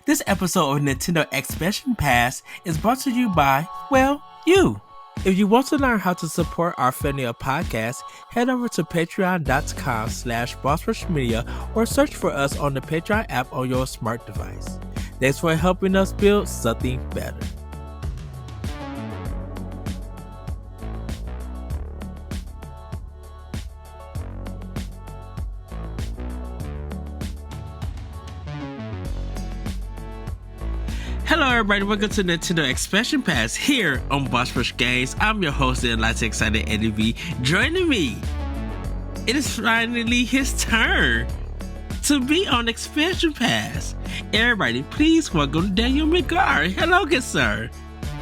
This episode of Nintendo Expansion Pass is brought to you by, well, you. If you want to learn how to support our family of podcasts, head over to patreon.com/bossrushmedia or search for us on the Patreon app on your smart device. Thanks for helping us build something better. Hello everybody, welcome to Nintendo Expansion Pass here on Boss Rush Games. I'm your host and lots excited Eddie V. Joining me, it is finally his turn to be on Expansion Pass. Everybody, please welcome Daniel McGar. Hello, good sir.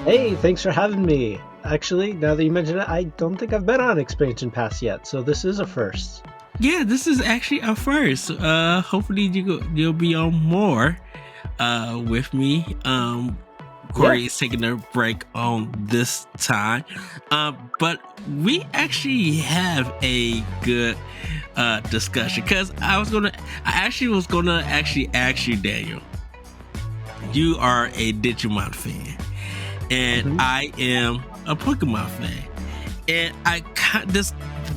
Hey, thanks for having me. Actually, now that you mention it, I don't think I've been on Expansion Pass yet, so this is a first. Yeah, this is actually a first. Hopefully you'll be on more with me. Corey is taking a break on this time, but we actually have a good discussion because I was gonna ask you, Daniel. You are a Digimon fan, and I am a Pokemon fan, and I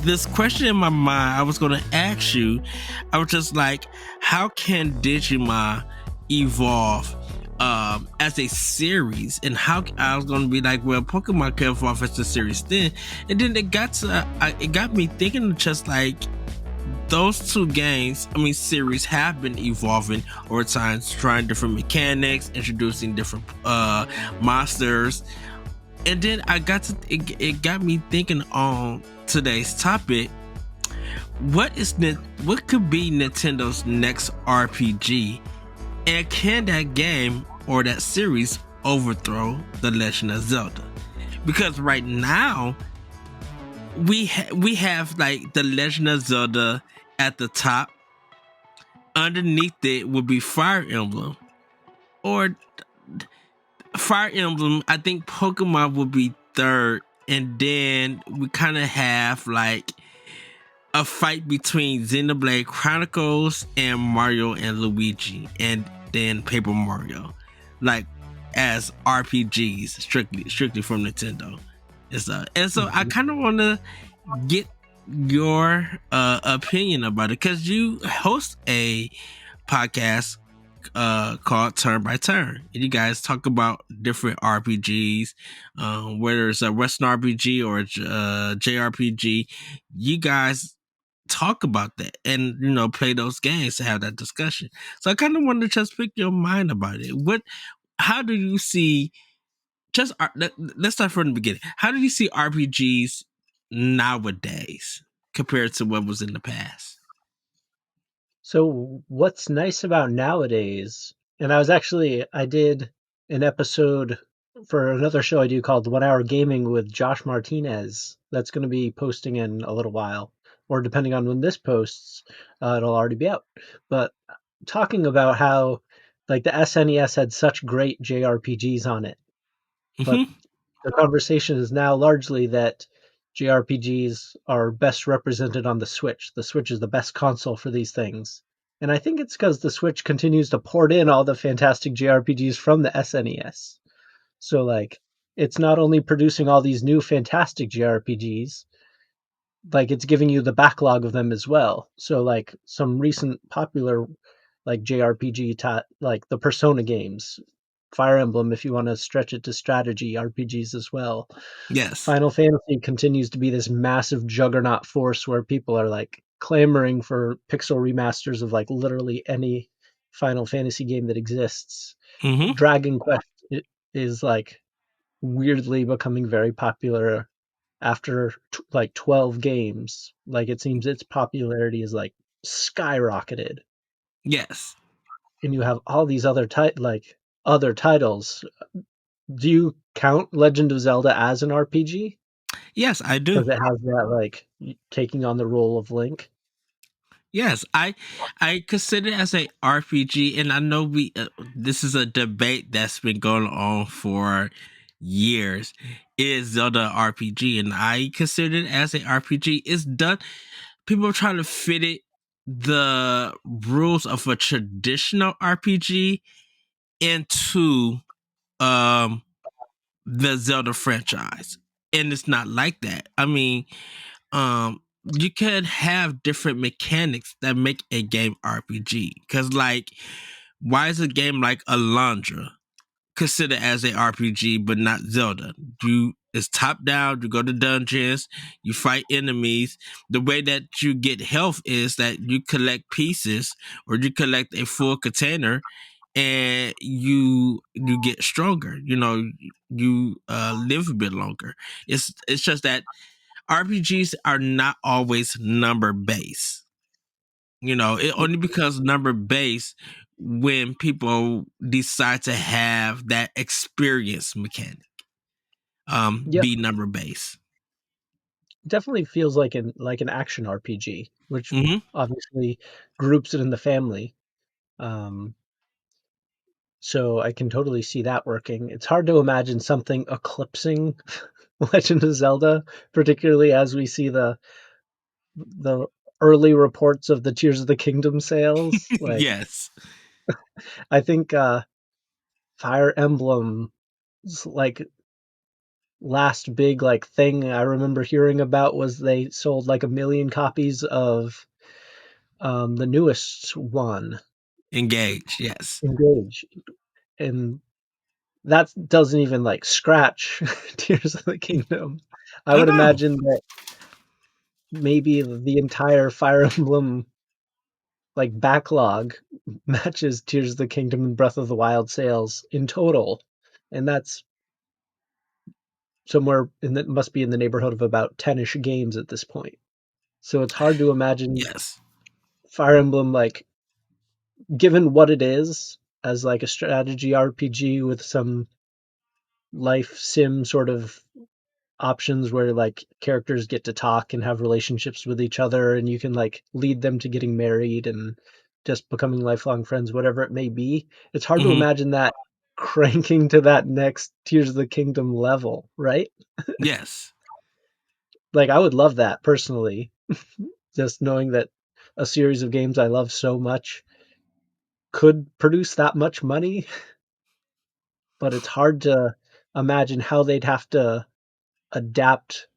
this question in my mind. I was gonna ask you. I was just like, how can Digimon evolve as a series, and how I was going to be like, well, Pokemon can evolve as a series then, and then it got me thinking, just like those two games, series have been evolving over time, trying different mechanics, introducing different monsters, and then it got me thinking on today's topic. What could be Nintendo's next RPG? And can that game or that series overthrow The Legend of Zelda? Because right now, we have like The Legend of Zelda at the top. Underneath it would be Fire Emblem. Or Fire Emblem, I think Pokemon would be third. And then we kind of have like a fight between Xenoblade Chronicles and Mario and Luigi, and then Paper Mario, like as RPGs, strictly from Nintendo. And so I kind of want to get your opinion about it, because you host a podcast called Turn by Turn, and you guys talk about different RPGs, whether it's a Western RPG or a JRPG. You guys talk about that and play those games to have that discussion. So I kind of wanted to just pick your mind about it. How do you see, let's start from the beginning, how do you see RPGs nowadays compared to what was in the past? So what's nice about nowadays, and I did an episode for another show I do called 1 Hour Gaming with Josh Martinez. That's going to be posting in a little while, or depending on when this posts, it'll already be out. But talking about how like the SNES had such great JRPGs on it, but the conversation is now largely that JRPGs are best represented on the Switch. The Switch is the best console for these things. And I think it's because the Switch continues to port in all the fantastic JRPGs from the SNES. So, like, it's not only producing all these new fantastic JRPGs, like, it's giving you the backlog of them as well. So, like, some recent popular, like, like the Persona games, Fire Emblem, if you want to stretch it to strategy RPGs as well. Yes. Final Fantasy continues to be this massive juggernaut force where people are like clamoring for pixel remasters of like literally any Final Fantasy game that exists. Dragon Quest is like weirdly becoming very popular after like 12 games. Like it seems its popularity is like skyrocketed. Yes. And you have all these other titles. Do you count Legend of Zelda as an RPG? Yes, I do. Because it has that like taking on the role of Link. Yes, I consider it as a RPG, and I know this is a debate that's been going on for years. Is Zelda RPG? And I consider it as a RPG. It's done. People are trying to fit the rules of a traditional RPG into um the Zelda franchise. And it's not like that. I mean, you could have different mechanics that make a game RPG. Cause like, why is a game like Alondra considered as a RPG but not Zelda? You it's top down, you go to dungeons, you fight enemies. The way that you get health is that you collect pieces or you collect a full container and you get stronger. You know, you live a bit longer. It's just that RPGs are not always number based. You know, it only becomes number based when people decide to have that experience mechanic Yep, be number based. definitely feels like an action RPG, which Hmm. obviously groups it in the family. Um, so I can totally see that working. It's hard to imagine something eclipsing Legend of Zelda, particularly as we see the early reports of the Tears of the Kingdom sales. Like Yes. I think Fire Emblem's like last big like thing I remember hearing about was they sold like 1 million copies of the newest one, Engage. Yes. Engage, and that doesn't even like scratch Tears of the Kingdom. I I would know. imagine that maybe the entire Fire Emblem like backlog matches Tears of the Kingdom and Breath of the Wild sales in total, and that's somewhere in that must be in the neighborhood of about 10ish games at this point. So it's hard to imagine Yes. Fire Emblem like given what it is as like a strategy RPG with some life sim sort of options where like characters get to talk and have relationships with each other and you can like lead them to getting married and just becoming lifelong friends, whatever it may be. It's hard to Hmm. imagine that cranking to that next Tears of the Kingdom level, right? Yes. Like I would love that personally, just knowing that a series of games I love so much could produce that much money, but it's hard to imagine how they'd have to adapt,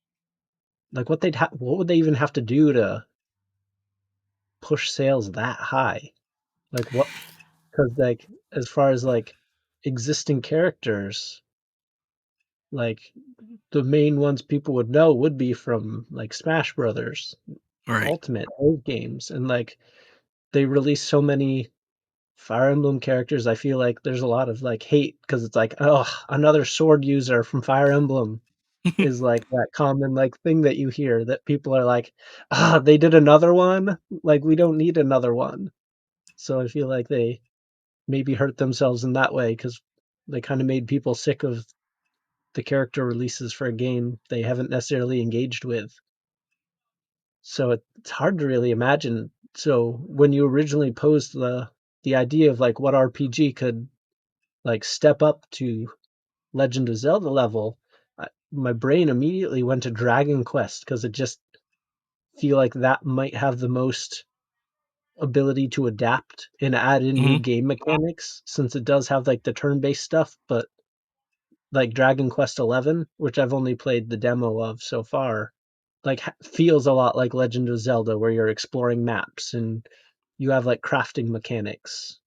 like what would they even have to do to push sales that high? Like what? Because like as far as like existing characters, like the main ones people would know would be from like Smash Brothers, All right. Ultimate, old games, and like they release so many Fire Emblem characters. I feel like there's a lot of like hate because it's like, oh, another sword user from Fire Emblem is like that common like thing that you hear that people are like, ah, they did another one. Like we don't need another one. So I feel like they maybe hurt themselves in that way because they kind of made people sick of the character releases for a game they haven't necessarily engaged with. So it's hard to really imagine. So when you originally posed the idea of like what RPG could like step up to Legend of Zelda level, my brain immediately went to Dragon Quest because it just feel like that might have the most ability to adapt and add in new Hmm. game mechanics since it does have like the turn-based stuff, but like Dragon Quest 11, which I've only played the demo of so far, like feels a lot like Legend of Zelda where you're exploring maps and you have like crafting mechanics.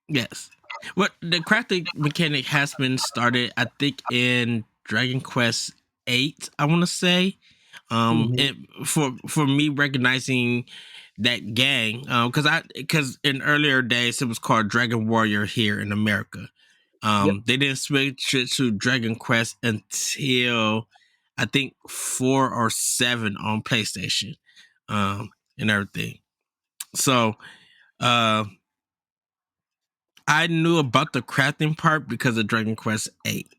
Yes. What the crafting mechanic has been started, I think, in Dragon Quest 8, I want to say. Mhm. It, for me recognizing that gang, because in earlier days it was called Dragon Warrior here in America. Yep. They didn't switch it to Dragon Quest until I think 4 or 7 on PlayStation, and everything. So, uh, I knew about the crafting part because of Dragon Quest 8.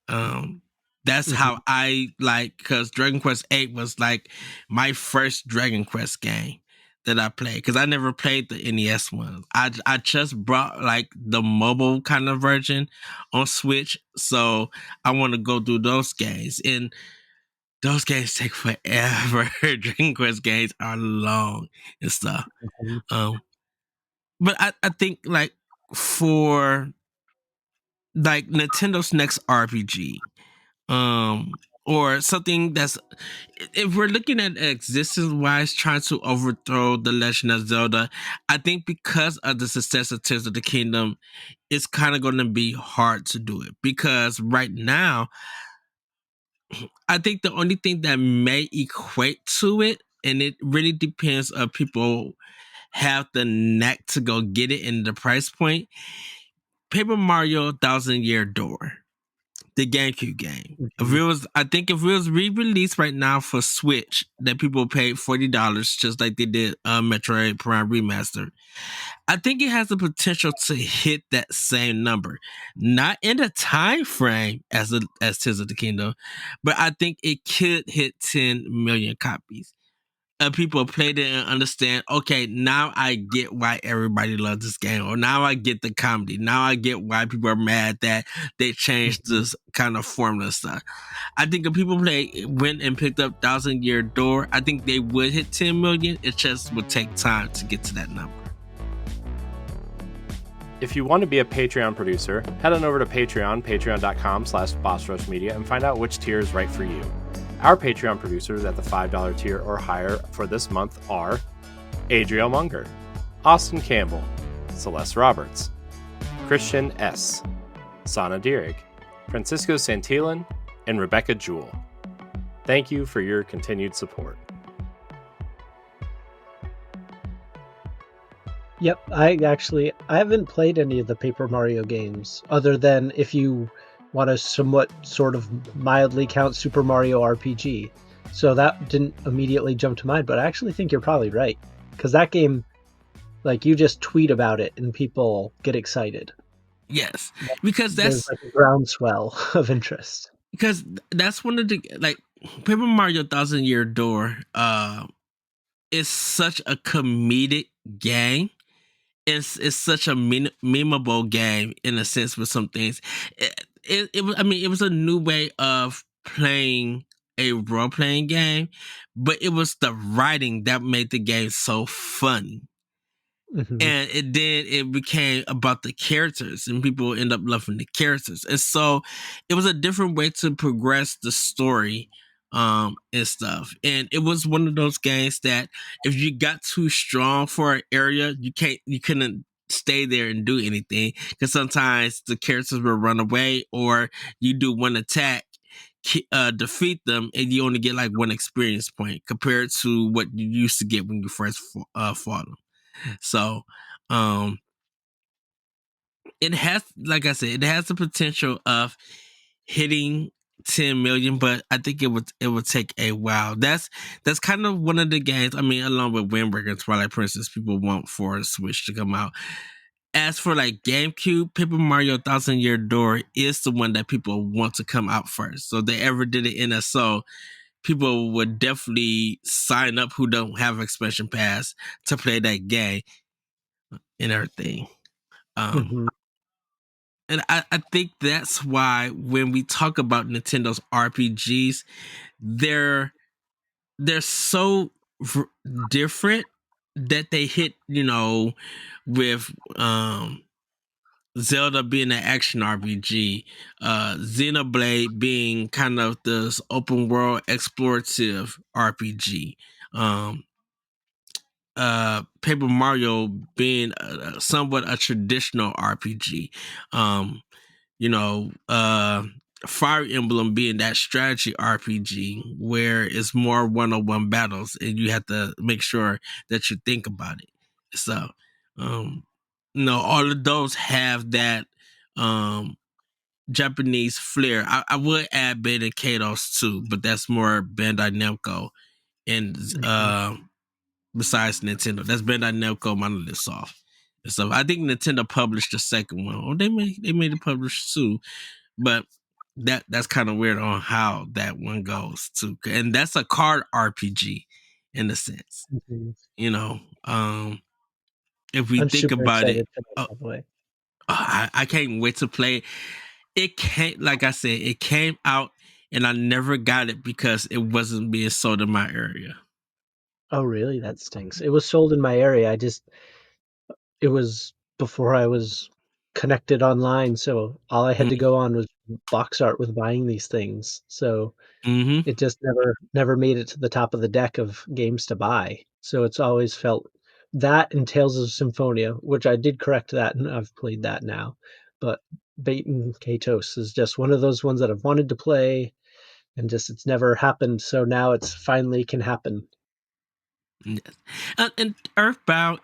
Um, that's Mhm. how I like because Dragon Quest 8 was like my first Dragon Quest game that I played because I never played the NES one. I just brought like the mobile kind of version on Switch, so I want to go through those games, and those games take forever. Dragon Quest games are long and stuff. Mhm. Um, but I think like for like Nintendo's next RPG, or something that's, if we're looking at existence wise, trying to overthrow the Legend of Zelda, I think because of the success of Tears of the Kingdom, it's kind of going to be hard to do it. Because right now, I think the only thing that may equate to it, and it really depends on people have the knack to go get it in the price point. Paper Mario Thousand Year Door, the GameCube game. If Mhm. it was, I think if it was re-released right now for Switch, that people paid $40, just like they did Metroid Prime Remaster, I think it has the potential to hit that same number. Not in the time frame as Tears of the Kingdom, but I think it could hit 10 million copies. People played it and understand, okay, now I get why everybody loves this game, or now I get the comedy. Now I get why people are mad that they changed Mhm. this kind of formula stuff. I think if people went and picked up Thousand Year Door, I think they would hit 10 million. It just would take time to get to that number. If you want to be a Patreon producer, head on over to Patreon, patreon.com/bossrushmedia, and find out which tier is right for you. Our Patreon producers at the $5 tier or higher for this month are Adriel Munger, Austin Campbell, Celeste Roberts, Christian S., Sana Dierig, Francisco Santillan, and Rebecca Jewell. Thank you for your continued support. Yep, I haven't played any of the Paper Mario games other than if you want to somewhat sort of mildly count Super Mario RPG. So that didn't immediately jump to mind, but I actually think you're probably right. Because that game, like, you just tweet about it and people get excited. Yes, because There's that's like a groundswell of interest. because that's one of the, like, Paper Mario Thousand Year Door is such a comedic game. It's such a memeable game in a sense with some things. It was, I mean, it was a new way of playing a role playing game, but it was the writing that made the game so funny. Hmm. And it became about the characters, and people end up loving the characters, and so it was a different way to progress the story, and stuff. And it was one of those games that if you got too strong for an area, you couldn't stay there and do anything, because sometimes the characters will run away, or you do one attack, defeat them, and you only get like one experience point compared to what you used to get when you first fought them. So, um, it has, like I said, it has the potential of hitting 10 million, but I think it would take a while. That's kind of one of the games. I mean, along with Wind Waker and Twilight Princess, people want for a Switch to come out. As for like GameCube, Paper Mario Thousand Year Door is the one that people want to come out first. So if they ever did an NSO, people would definitely sign up who don't have expansion pass to play that game and everything. Um, Hmm. and I think that's why when we talk about Nintendo's RPGs, they're they're so different that they hit, with Zelda being an action RPG, Xenoblade being kind of this open world explorative RPG, um, Paper Mario being somewhat a traditional RPG. Um, you know, Fire Emblem being that strategy RPG where it's more one-on-one battles and you have to make sure that you think about it. So, um, all of those have that um Japanese flair. I would add Beta Kados too, but that's more Bandai Namco and Hmm. besides Nintendo. That's Bandai Namco Monolith Soft. And so I think Nintendo published the second one. Or they made it publish too, but that's kind of weird on how that one goes too. And that's a card RPG in a sense. Hmm. You know, um, if we I'm think super about it, excited for that, uh, by the way. I can't wait to play it. It came, like I said, it came out and I never got it because it wasn't being sold in my area. Oh, really? That stinks. It was sold in my area. It was before I was connected online, so all I had to go on was box art with buying these things. So Mm-hmm. it just never made it to the top of the deck of games to buy. So it's always felt that and Tales of Symphonia, which I did correct that and I've played that now. But Baten Kaitos is just one of those ones that I've wanted to play and just it's never happened. So now it's finally can happen. Yes. And Earthbound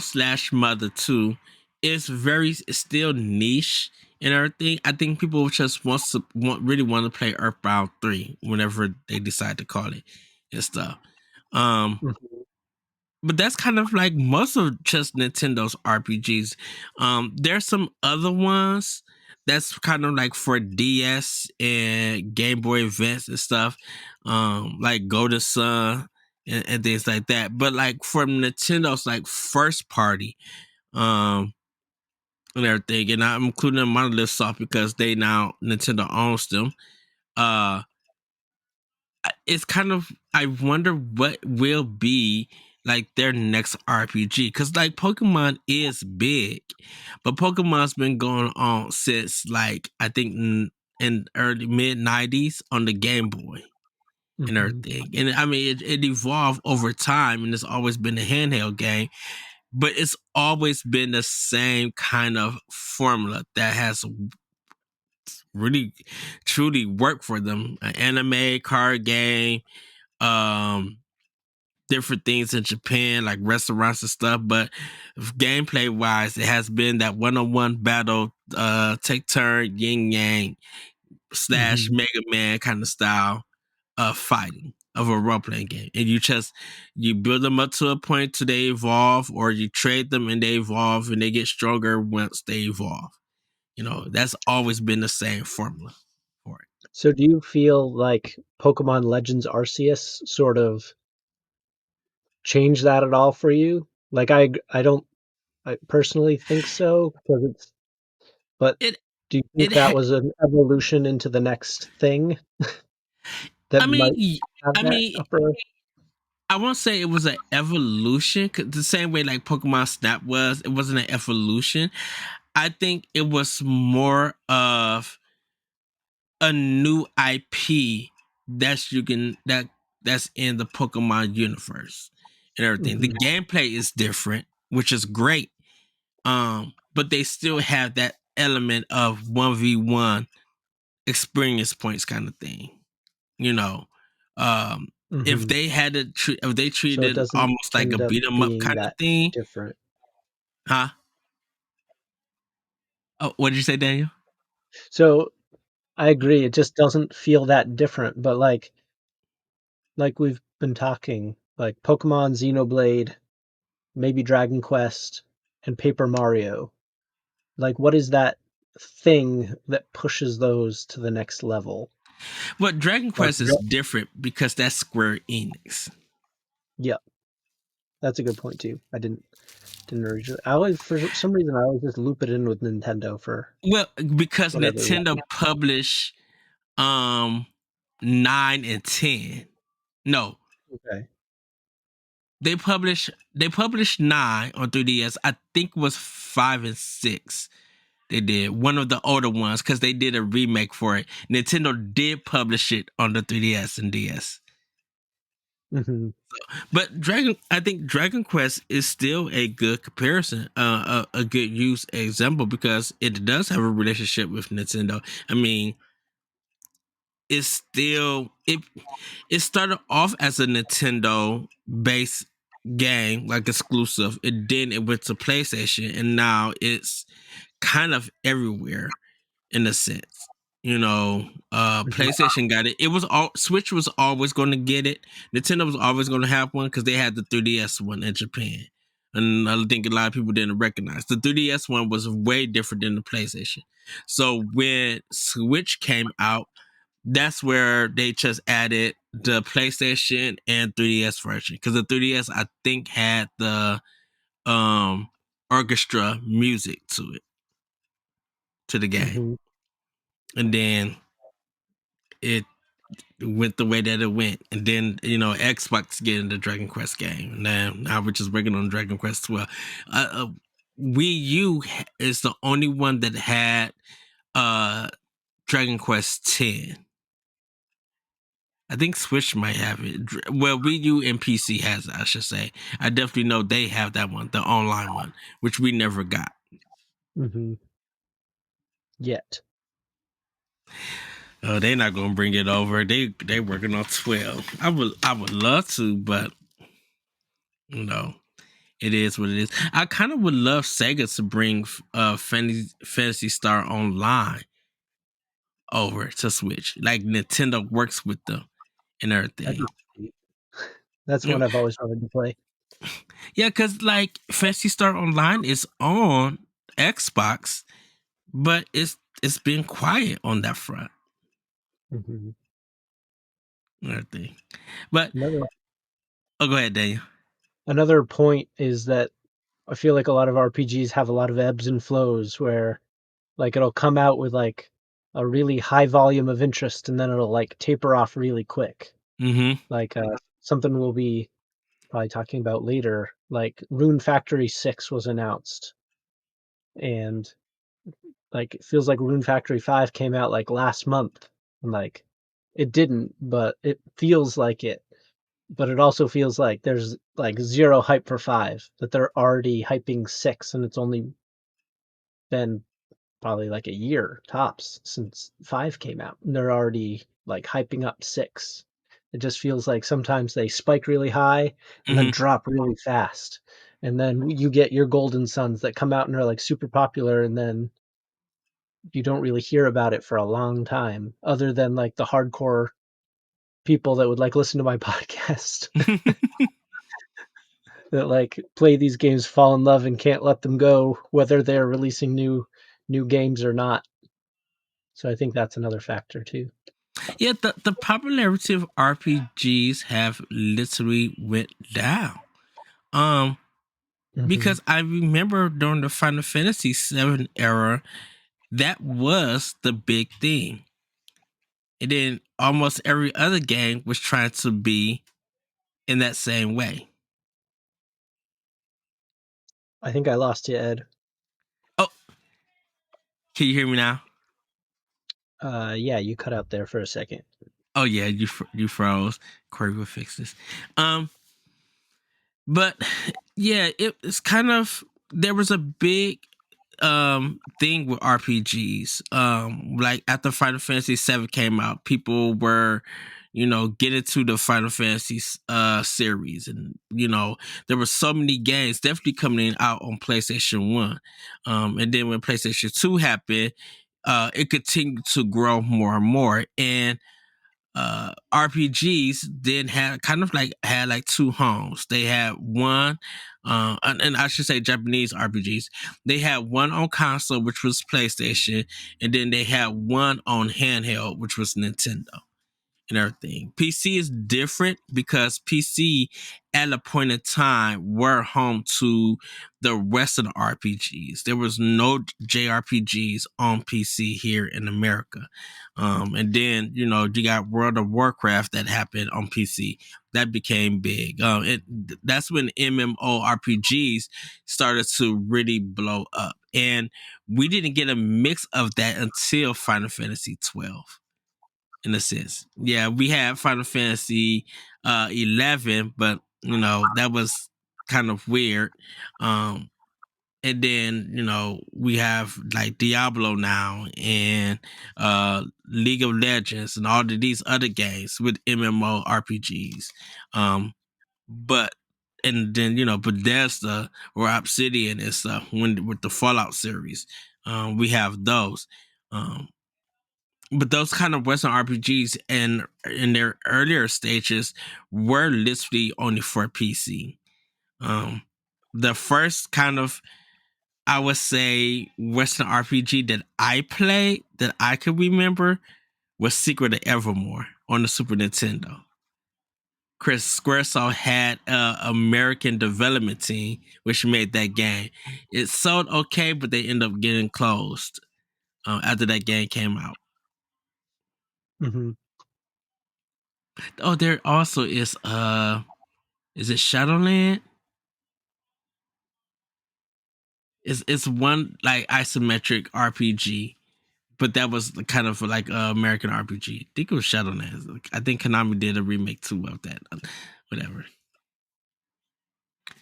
slash Mother 2 is it's still niche and everything. I think people just really want to play Earthbound 3 whenever they decide to call it and stuff. Um, Mhm. but that's kind of like most of just Nintendo's RPGs. There's some other ones that's kind of like for DS and Game Boy Advance and stuff, like Golden Sun and things like that. But like from Nintendo's like first party, um, and everything, and I'm including them Monolith Soft because they now Nintendo owns them. Uh, it's kind of I wonder what will be like their next RPG because like Pokemon is big, but Pokemon's been going on since like I think in early mid 90s on the Game Boy and Mhm. everything, and I mean it evolved over time and it's always been a handheld game, but it's always been the same kind of formula that has really truly worked for them: an anime card game, um different things in Japan, like restaurants and stuff. But gameplay wise, it has been that one-on-one battle, take turn, yin yang slash Mhm. Mega Man kind of style of fighting of a role playing game. And you build them up to a point to they evolve, or you trade them and they evolve and they get stronger once they evolve. That's always been the same formula for it. So do you feel like Pokemon Legends Arceus sort of changed that at all for you? Like I don't I personally think so because it's but It do you it think that ha- was an evolution into the next thing that I mean might have I that mean upper? I won't say it was an evolution, 'cause the same way like Pokemon Snap was. It wasn't an evolution. I think it was more of a new IP that's in the Pokemon universe and everything. The Mhm. gameplay is different, which is great. But they still have that element of 1v1 experience points kind of thing. You know, um, if Mhm. they had to if they So it treated it doesn't almost like a end up beat 'em up being kind of that thing, different. huh? Oh, what did you say, Daniel? So I agree, it just doesn't feel that different, but like we've been talking, like Pokemon Xenoblade, maybe Dragon Quest, and Paper Mario. Like what is that thing that pushes those to the next level? Well, Dragon Like Quest is different because that's Square Enix. yeah, that's a good point too. I didn't originally. I always for some reason I always just loop it in with Nintendo for Well, because whatever Nintendo reason. published um 9 and 10. No, Okay. they published 9 on 3DS. I think it was 5 and 6. They did one of the older ones because they did a remake for it. Nintendo did publish it on the 3DS and DS. Hmm. But I think Dragon Quest is still a good comparison, a good use example because it does have a relationship with Nintendo. I mean, it's still it started off as a Nintendo based game, like exclusive. It went to PlayStation, and now it's kind of everywhere in a sense. Hmm. PlayStation got it. It was all Switch was always going to get it. Nintendo was always going to have one because they had the 3DS one in Japan. And I think a lot of people didn't recognize the 3DS one was way different than the PlayStation. So when Switch came out, that's where they just added the PlayStation and 3DS version because the 3DS I think had the um orchestra music to the game, Hmm. and then it went the way that it went, and then Xbox getting the Dragon Quest game, and now we're just working on Dragon Quest 12. Wii U is the only one that had Dragon Quest X. I think Switch might have it. Well, Wii U and PC has it, I should say. I definitely know they have that one, the online one, which we never got. Mm-hmm. Yet. Oh, they're not gonna bring it over. They working on 12. I would love to, but you know, it is what it is. I kind of would love Sega to bring Fantasy Star Online over to Switch. Like Nintendo works with them and everything. That's one I've always wanted to play. Yeah, because like Fantasy Star Online is on Xbox, but it's been quiet on that front. Mm-hmm. Everything. But go ahead, Daniel. Another point is that I feel like a lot of RPGs have a lot of ebbs and flows where like it'll come out with like a really high volume of interest and then it'll like taper off really quick. Mm-hmm. Like something we'll be probably talking about later, like Rune Factory 6 was announced. And like it feels like Rune Factory 5 came out like last month. And like it didn't, but it feels like it. But it also feels like there's like zero hype for 5, that they're already hyping 6 and it's only been probably like a year tops since 5 came out. And they're already like hyping up 6. It just feels like sometimes they spike really high and then drop really fast. And then you get your Golden Suns that come out and are like super popular and then you don't really hear about it for a long time other than like the hardcore people that would like listen to my podcast that like play these games, fall in love and can't let them go whether they're releasing new games or not. So I think that's another factor too. Yeah, the popularity of RPGs have literally went down. Because I remember during the Final Fantasy VII era, that was the big thing. And then almost every other game was trying to be in that same way. I think I lost you, Ed. Oh, can you hear me now? Yeah, you cut out there for a second. Oh yeah, you froze. Corey will fix this. But yeah, it's kind of, there was a big thing with RPGs. Like after Final Fantasy VII came out, people were, getting to the Final Fantasy series, and there were so many games definitely coming out on PlayStation 1. And then when PlayStation 2 happened, it continued to grow more and more. And RPGs then had like two homes. They had one, and I should say Japanese RPGs. They had one on console, which was PlayStation, and then they had one on handheld, which was Nintendo and everything. PC is different because PC at a point in time were home to the rest of the RPGs. There was no JRPGs on PC here in America. And then, you got World of Warcraft that happened on PC. That became big. That's when MMORPGs started to really blow up. And we didn't get a mix of that until Final Fantasy 12. In a sense. Yeah, we had Final Fantasy 11, but that was kind of weird. And then, we have like Diablo now and League of Legends and all of these other games with MMORPGs. But and then, Bethesda or Obsidian and stuff with the Fallout series. We have those. But those kind of Western RPGs in their earlier stages were literally only for PC. The first kind of, I would say, Western RPG that I played that I could remember was Secret of Evermore on the Super Nintendo. Squaresoft had an American development team which made that game. It sold okay, but they ended up getting closed after that game came out. Mm-hmm. Oh, there also is it Shadowland? it's one like isometric RPG, but that was kind of like American RPG. I think it was Shadow Knights. I think Konami did a remake too of that. Whatever.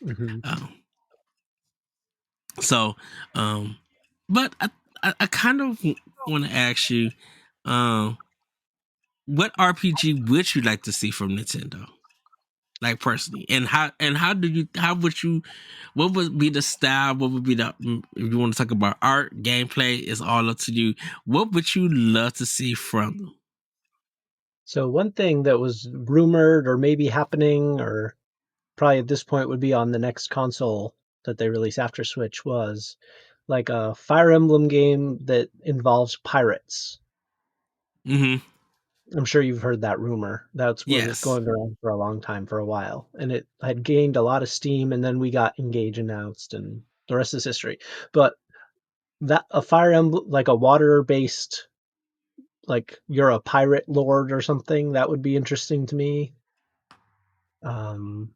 Mm-hmm. Um, so, but I kind of want to ask you, um, what RPG would you like to see from Nintendo? Like personally, and how do you how would you what would be the style, what would be the if you want to talk about art gameplay is all up to you, what would you love to see from them? So one thing that was rumored or maybe happening, or probably at this point would be on the next console that they release after Switch, was like a Fire Emblem game that involves pirates. Mm-hmm. I'm sure you've heard that rumor. That's what was Yes. going around for a long time, for a while. And it had gained a lot of steam, and then we got Engage announced, and the rest is history. But that a Fire Emblem, like a water-based, like you're a pirate lord or something, that would be interesting to me. Um,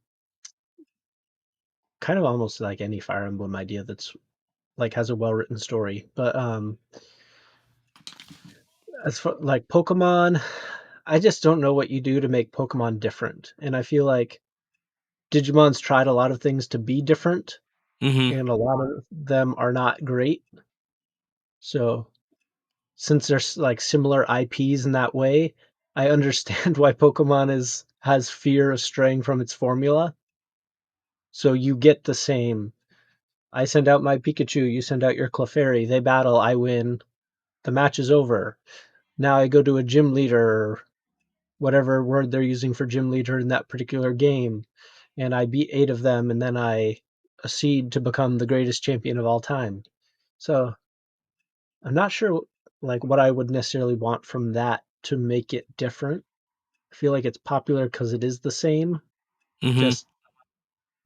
Kind of almost like any Fire Emblem idea that's like has a well-written story. But as for like Pokemon, I just don't know what you do to make Pokemon different. And I feel like Digimon's tried a lot of things to be different, Mm-hmm. and a lot of them are not great. So since there's like similar IPs in that way, I understand why Pokemon is has fear of straying from its formula. So you get the same. I send out my Pikachu, you send out your Clefairy, they battle, I win, the match is over. Now I go to a gym leader, or whatever word they're using for gym leader in that particular game, and I beat 8 of them, and then I accede to become the greatest champion of all time. So I'm not sure like what I would necessarily want from that to make it different. I feel like it's popular because it is the same, Mm-hmm. just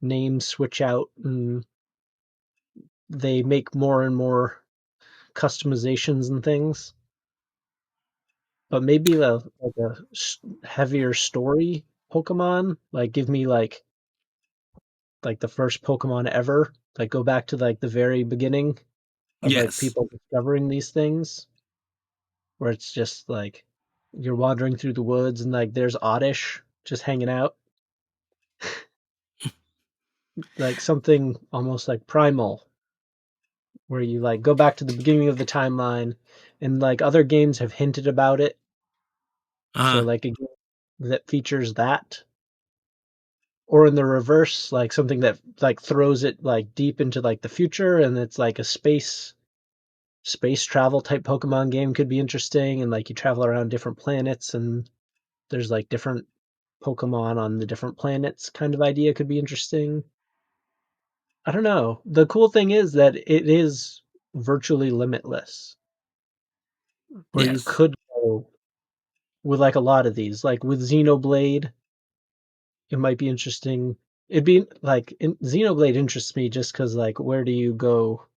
names switch out and they make more and more customizations and things. But maybe like a heavier story Pokemon, like give me like the first Pokemon ever, like go back to like the very beginning of like Yes. people discovering these things, where it's just like you're wandering through the woods and like there's Oddish just hanging out, like something almost like primal, where you like go back to the beginning of the timeline, and like other games have hinted about it. So Uh-huh. like a game that features that, or in the reverse, like something that like throws it like deep into like the future, and it's like a space travel type Pokemon game could be interesting, and like you travel around different planets and there's like different Pokemon on the different planets kind of idea could be interesting. I don't know. The cool thing is that it is virtually limitless, where you Yes. could go with like a lot of these. Like with Xenoblade, it might be interesting. It'd be like Xenoblade interests me just because like where do you go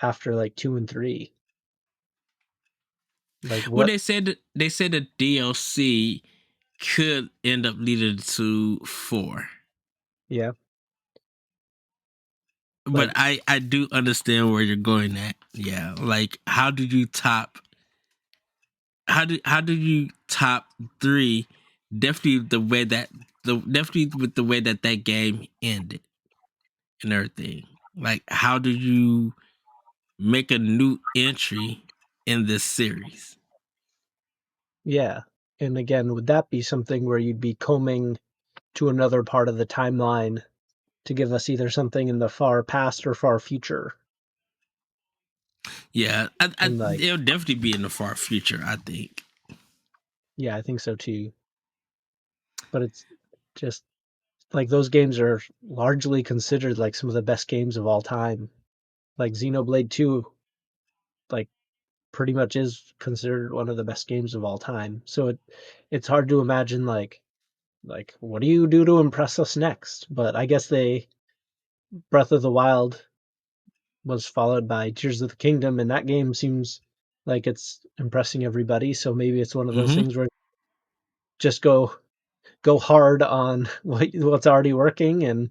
after like 2 and 3? Like Well, what? they said the DLC could end up leading to 4. Yeah, But like I do understand where you're going at. Yeah. Like how do you top 3? Definitely the way that the definitely with the way that that game ended and everything. Like how do you make a new entry in this series? yeah. And again, would that be something where you'd be combing to another part of the timeline to give us either something in the far past or far future? Yeah, And like, it'll definitely be in the far future. I think. yeah, I think so too. But it's just like those games are largely considered like some of the best games of all time. Like Xenoblade 2, like pretty much is considered one of the best games of all time. So it's hard to imagine like what do you do to impress us next? But I guess they Breath of the Wild was followed by Tears of the Kingdom, and that game seems like it's impressing everybody. So maybe it's one of those Mm-hmm. things where just go hard on what's already working, and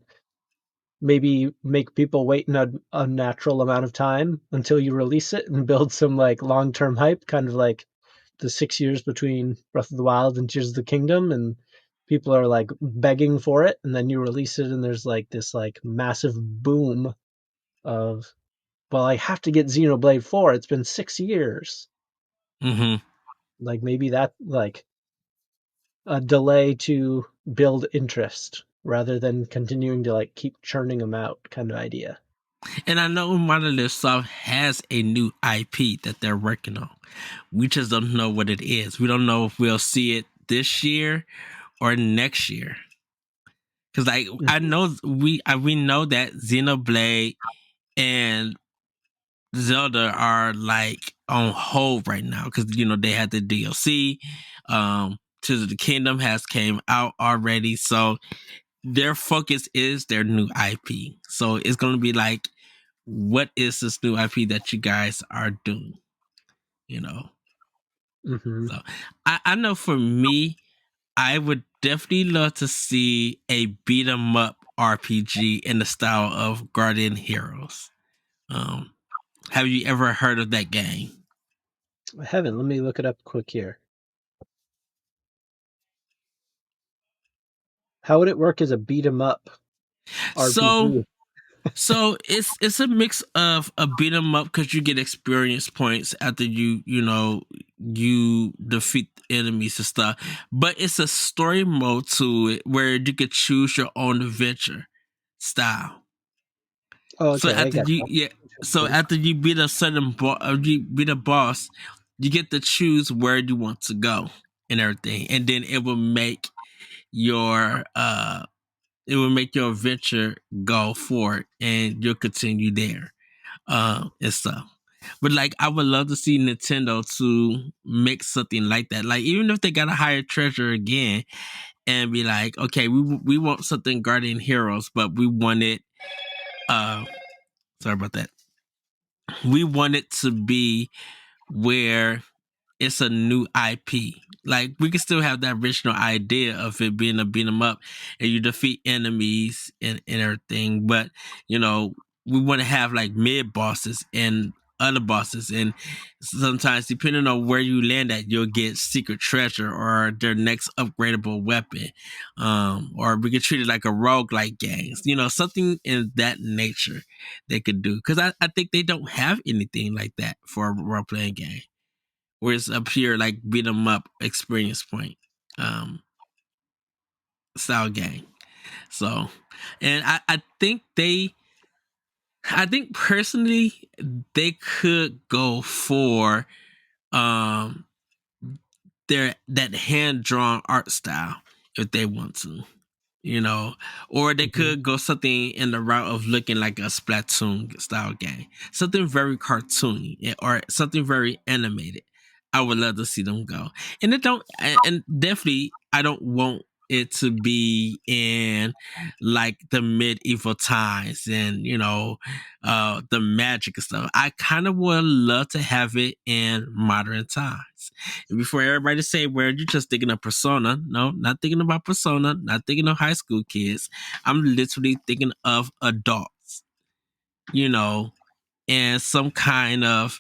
maybe make people wait an unnatural amount of time until you release it and build some like long-term hype, kind of like the 6 years between Breath of the Wild and Tears of the Kingdom, and people are like begging for it, and then you release it, and there's like this like massive boom of, well, I have to get Xenoblade 4. It's been 6 years. Mm-hmm. Like maybe that like a delay to build interest rather than continuing to like keep churning them out kind of idea. And I know Monolith Soft has a new IP that they're working on. We just don't know what it is. We don't know if we'll see it this year or next year. Because like I know we know that Xenoblade and Zelda are like on hold right now because they had the DLC. Tears of the Kingdom has came out already, so their focus is their new IP. So it's gonna be like, what is this new IP that you guys are doing? Mm-hmm. So I know for me, I would definitely love to see a beat 'em up RPG in the style of Guardian Heroes. Have you ever heard of that game? I haven't. Let me look it up quick here. How would it work as a beat 'em up So RPG? So it's a mix of a beat 'em up because you get experience points after you defeat enemies and stuff, but it's a story mode to it where you could choose your own adventure style. Oh, So okay, I after got you that. yeah, so Interesting. after you beat a certain you beat a boss, you get to choose where you want to go and everything, and then your it will make your adventure go forward, and you'll continue there. And stuff. But like, I would love to see Nintendo to make something like that. Like, even if they got to hire Treasure again and be like, okay, we want something Guardian Heroes, but we want it. Uh, sorry about that. We want it to be where it's a new IP. Like, we can still have that original idea of it being a beat 'em up and you defeat enemies and everything, but we want to have like mid bosses and other bosses, and sometimes depending on where you land at, you'll get secret treasure or their next upgradable weapon. Or we could treat it like a roguelike games, something in that nature they could do. Because I think they don't have anything like that for a role playing game where it's a pure like beat 'em up experience point style game. So, and I think personally they could go for um that hand drawn art style if they want to. Or they Mm-hmm. could go something in the route of looking like a Splatoon style game, something very cartoony or something very animated. I would love to see them go, and and definitely I don't want it to be in like the medieval times and the magic and stuff. I kind of would love to have it in modern times. And before everybody say, well, you're just thinking of Persona. No, not thinking about Persona, not thinking of high school kids. I'm literally thinking of adults, you know, and some kind of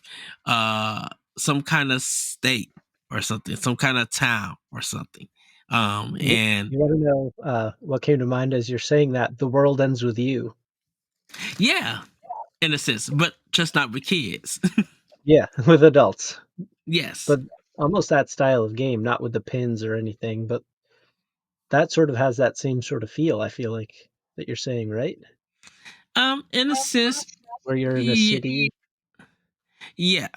state or something, some kind of town or something. And You want to know what came to mind as you're saying that? The world ends with you. yeah, in a sense, but just not with kids. Yeah, with adults, Yes. but almost that style of game, not with the pins or anything, but that sort of has that same sort of feel. I feel like that you're saying, right? In a sense, Where you're in a yeah, city. yeah.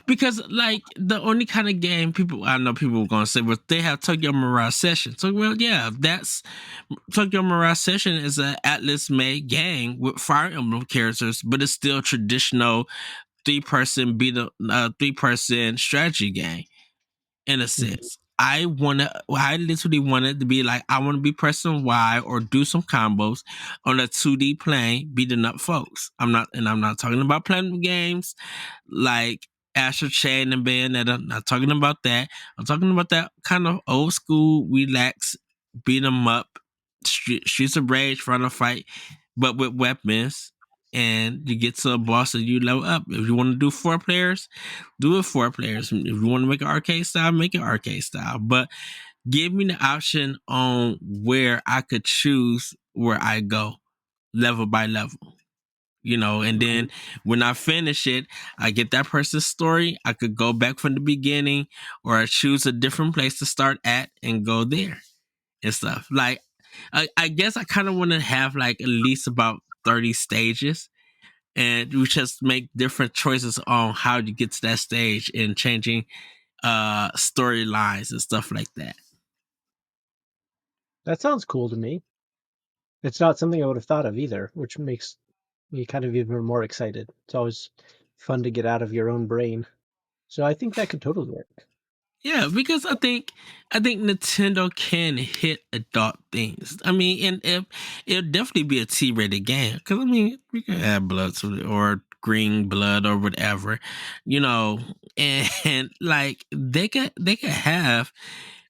Because like the only kind of game I know people were gonna say, well, they have Tokyo Mirage Session. So well, yeah, that's Tokyo Mirage Session is an Atlas made game with Fire Emblem characters, but it's still traditional three person strategy game in a Mhm. sense. I literally wanted to be like, I want to be pressing Y or do some combos on a 2D plane beating up folks. I'm not talking about playing games like Astral Chain and Bayonetta. I'm not talking about that. I'm talking about that kind of old school, relax, beat 'em up, Streets of Rage, Final Fight, but with weapons. And you get to a boss and you level up. If you want to do 4 players, do it 4 players. If you want to make an arcade style, make it arcade style. But give me the option on where I could choose where I go level by level, and then when I finish it, I get that person's story. I could go back from the beginning or I choose a different place to start at and go there and stuff. Like, I guess I kind of want to have like at least about 30 stages and we just make different choices on how to get to that stage and changing storylines and stuff like that. That sounds cool to me. It's not something I would have thought of either, which makes me kind of even more excited. It's always fun to get out of your own brain. So I think that could totally work. Yeah, because I think Nintendo can hit adult things. I mean, and it'll definitely be a T-rated game. Because I mean, we can add blood to it or green blood or whatever, and like they could have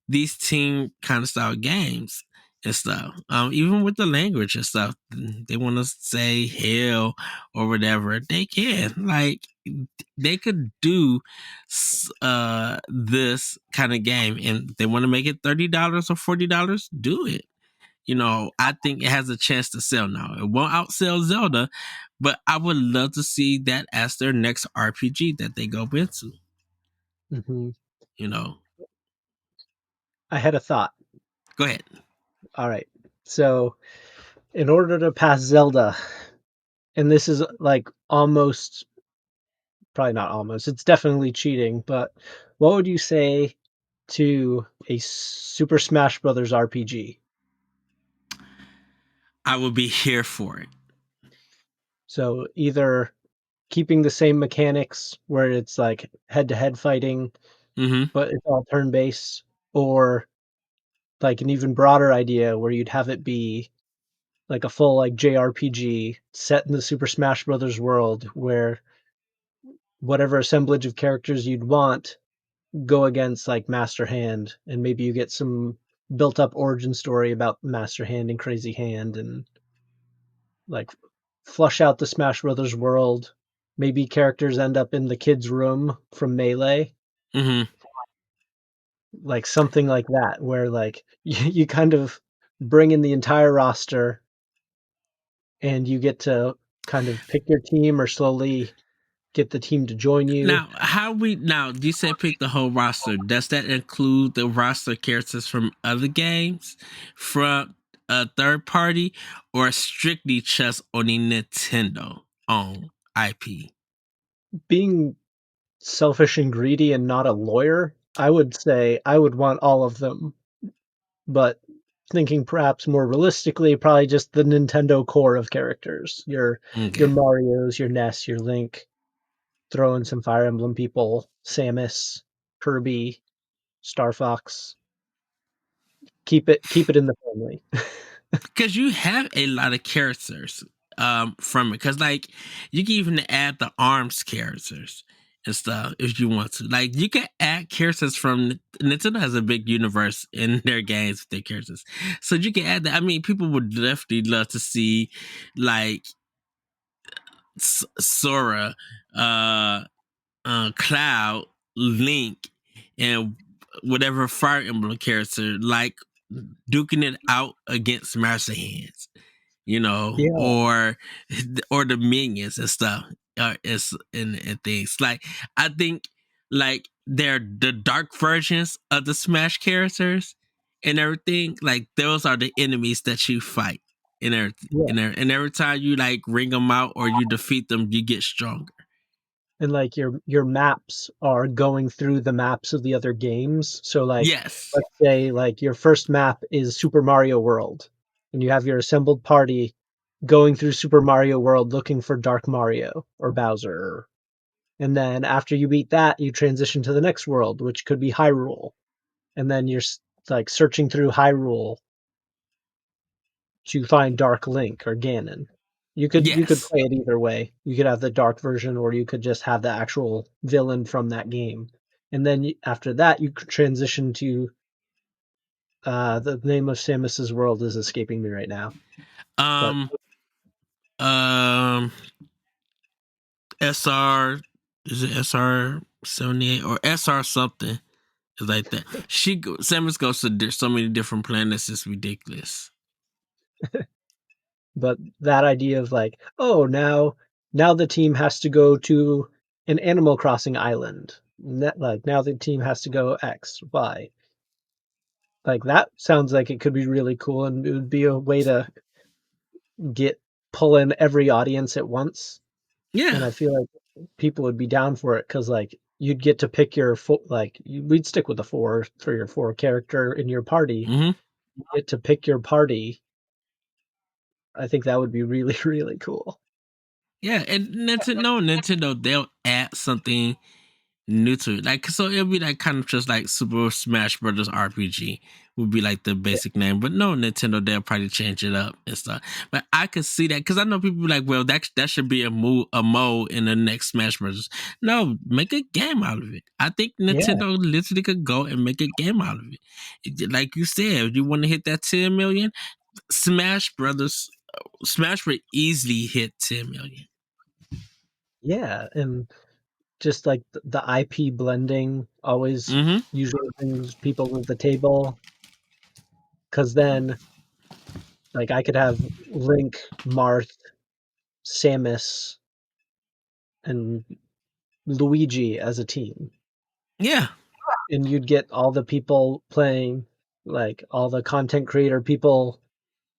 these team kind of style games and stuff. Even with the language and stuff, they want to say hell or whatever. They can like they could do this kind of game, and they want to make it $30 or $40. Do it. I think it has a chance to sell now. It won't outsell Zelda, but I would love to see that as their next RPG that they go into. Hmm. You know, I had a thought. go ahead. All right. So, in order to pass Zelda, and this is like almost, probably not almost, it's definitely cheating, but what would you say to a Super Smash Brothers RPG? I would be here for it. So, either keeping the same mechanics where it's like head to head fighting, Mm-hmm. but it's all turn based, or like an even broader idea where you'd have it be like a full like JRPG set in the Super Smash Brothers world where whatever assemblage of characters you'd want go against like Master Hand, and maybe you get some built up origin story about Master Hand and Crazy Hand, and like flush out the Smash Brothers world. Maybe characters end up in the kids' room from Melee, Mm-hmm. like something like that, where like you kind of bring in the entire roster and you get to kind of pick your team or slowly get the team to join you. Now you said pick the whole roster. Does that include the roster characters from other games, from a third party, or strictly just on the Nintendo own IP? Being selfish and greedy and not a lawyer, I would say I would want all of them. But thinking perhaps more realistically, probably just the Nintendo core of characters. Your Okay. Marios, your Ness, your Link, throw in some Fire Emblem people, Samus, Kirby, Star Fox. Keep it in the family. Because you have a lot of characters from it. Because like you can even add the arms characters and stuff if you want to. Like you can add characters from Nintendo has a big universe in their games with their characters, so you can add that. I mean, people would definitely love to see like Sora, uh, Cloud, Link, and whatever Fire Emblem character like duking it out against Master Hands, Yeah. or the minions and stuff, and things like I think like they're the dark versions of the Smash characters and everything. Like those are the enemies that you fight and everything. Yeah. And every time you like ring them out or you defeat them, you get stronger. And like your maps are going through the maps of the other games. So like Yes. let's say like your first map is Super Mario World and you have your assembled party going through Super Mario World looking for Dark Mario or Bowser. And then after you beat that, you transition to the next world, which could be Hyrule. And then you're like searching through Hyrule to find Dark Link or Ganon. You could Yes. play it either way. You could have the dark version, or you could just have the actual villain from that game. And then after that, you could transition to the name of Samus's world is escaping me right now. But Um SR, is it SR-78 or SR something? It's like that. Samus goes to so many different planets. It's ridiculous. But that idea of like, oh, now the team has to go to an Animal Crossing island. Like now the team has to go X, Y. Like that sounds like it could be really cool, and it would be a way to pull in every audience at once. Yeah. And I feel like people would be down for it because like you'd get to pick your we'd stick with the 3 or 4 character in your party. Mm-hmm. You get to pick your party. I think that would be really, really cool. Yeah, and Nintendo, they'll add something new to it. Like, so it'll be like kind of just like Super Smash Brothers RPG would be like the basic name. But no, Nintendo, they'll probably change it up and stuff. But I could see that because I know people be like, well, that should be a mode in the next Smash Brothers. No, make a game out of it. I think Nintendo literally could go and make a game out of it. Like you said, if you want to hit that 10 million, Smash would easily hit 10 million. Yeah, and just like the IP blending always usually brings people to the table. Because then, like, I could have Link, Marth, Samus, and Luigi as a team. Yeah. And you'd get all the people playing, like, all the content creator people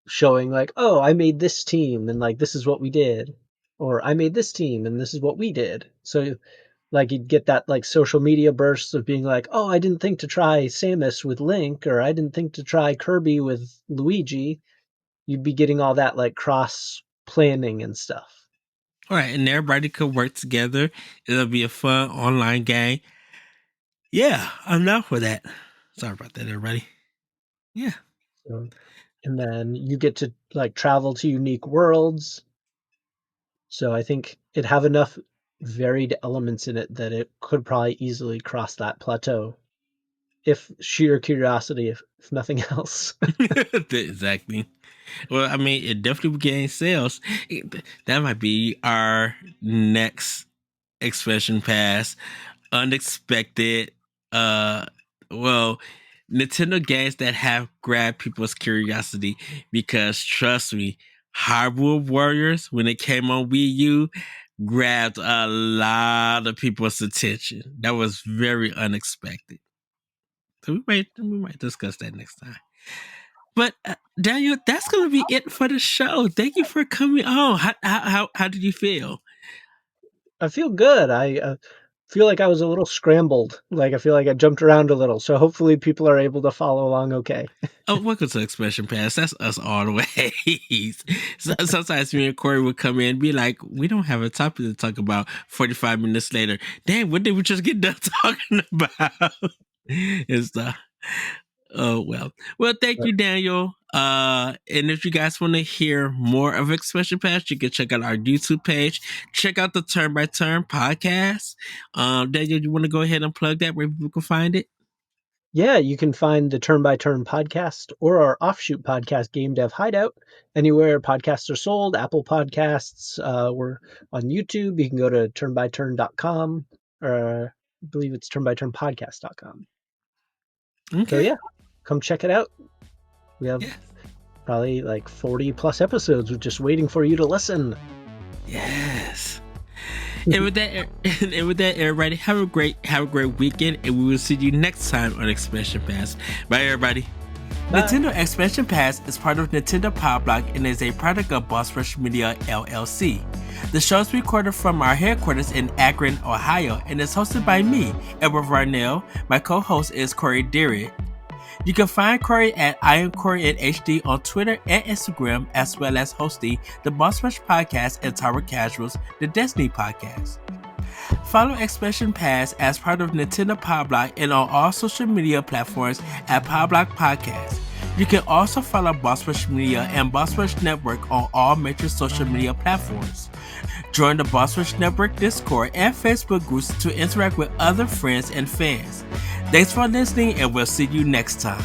showing, like, oh, I made this team, and, like, this is what we did. Or I made this team, and this is what we did. So, like, you'd get that, like, social media bursts of being like, oh, I didn't think to try Samus with Link, or I didn't think to try Kirby with Luigi. You'd be getting all that, like, cross planning and stuff. All right, and everybody could work together. It'll be a fun online game. Yeah, I'm down for that. Sorry about that, everybody. Yeah. So, and then you get to, like, travel to unique worlds. So I think it'd have enough varied elements in it that it could probably easily cross that plateau. If sheer curiosity, if nothing else. Exactly. Well, I mean, it definitely would gain sales. That might be our next expansion pass. Unexpected. Well, Nintendo games that have grabbed people's curiosity, because trust me, Hyrule Warriors, when it came on Wii U, grabbed a lot of people's attention. That was very unexpected. So we might discuss that next time. But Daniel, that's gonna be it for the show. Thank you for coming on. How did you feel? I feel good. I feel like I was a little scrambled. Like I feel like I jumped around a little. So hopefully people are able to follow along okay. Oh, welcome to Expression Pass. That's us all the way. Sometimes me and Corey would come in and be like, we don't have a topic to talk about 45 minutes later. Damn, what did we just get done talking about? And stuff. Oh, well. Well, thank you, Daniel. And if you guys want to hear more of Expression Pass, you can check out our YouTube page. Check out the Turn by Turn podcast. Daniel, you want to go ahead and plug that where people can find it? Yeah, you can find the Turn by Turn podcast or our offshoot podcast, Game Dev Hideout, anywhere podcasts are sold. Apple Podcasts. We're on YouTube. You can go to turnbyturn.com, or I believe it's turnbyturnpodcast.com. Okay. So yeah, come check it out. We have probably like 40 plus episodes just waiting for you to listen. Yes. And with that, everybody, have a great weekend, and we will see you next time on Expansion Pass. Bye, everybody. Bye. Nintendo Expansion Pass is part of Nintendo Power Block and is a product of Boss Rush Media LLC. The show is recorded from our headquarters in Akron, Ohio, and is hosted by me, Edward Varnell. My co-host is Corey Deary. You can find Corey at I am Corey at HD on Twitter and Instagram, as well as hosting the Boss Rush Podcast and Tower Casuals, the Destiny Podcast. Follow Expression Pass as part of Nintendo Power Block and on all social media platforms at Power Block Podcast. You can also follow Boss Rush Media and Boss Rush Network on all major social media platforms. Join the Boss Rush Network Discord and Facebook groups to interact with other friends and fans. Thanks for listening, and we'll see you next time.